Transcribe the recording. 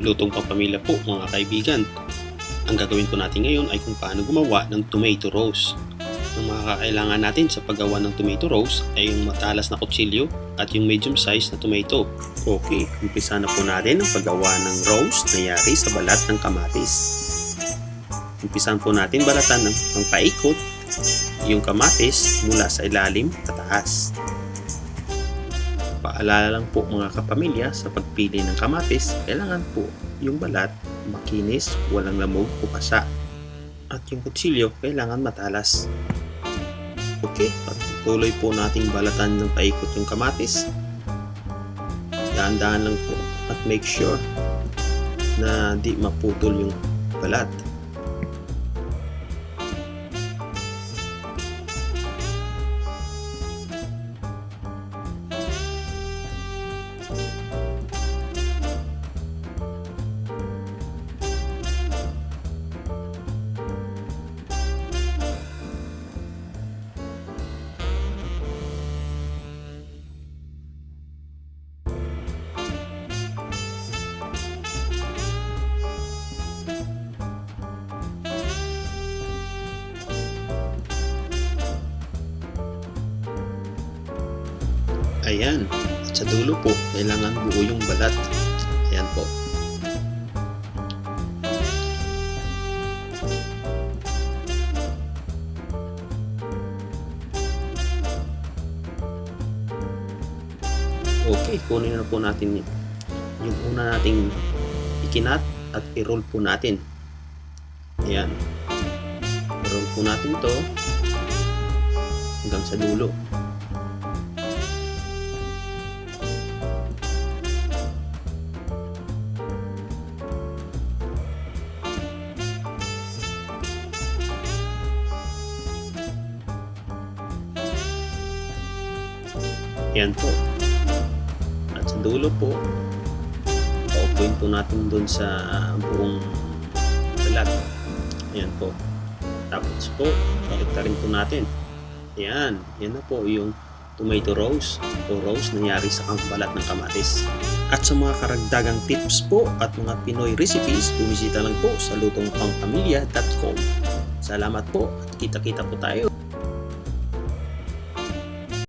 Lutong pampamilya po mga kaibigan. Ang gagawin po natin ngayon ay kung paano gumawa ng tomato roast. Ang mga kakailangan natin sa paggawa ng tomato roast ay yung matalas na kutsilyo at yung medium size na tomato. Okay, umpisa na po natin ang paggawa ng roast na yari sa balat ng kamatis. Umpisahan po natin balatan ng paikot yung kamatis mula sa ilalim pataas. Paalala lang po mga kapamilya, sa pagpili ng kamatis, kailangan po yung balat makinis, walang lamog o pasa. At yung kutsilyo, kailangan matalas. Okay, at tuloy po nating balatan ng paikot yung kamatis. Dahan-dahan lang po at make sure na di maputol yung balat. Ayan, at sa dulo po, kailangan buo yung balat. Ayan po. Okay, kunin na po natin yung una nating ikinat at i-roll po natin. Ayan. I-roll po natin to hanggang sa dulo. Yan po. At sa dulo po, paupuin po natin dun sa buong balat. Yan po. Tapos po, baliktarin po natin. Yan. Yan na po yung tomato roast o roast nangyari sa balat ng kamatis. At sa mga karagdagang tips po at mga Pinoy recipes, bumisita lang po sa lutongpangpamilya.com. Salamat po at kita-kita po tayo.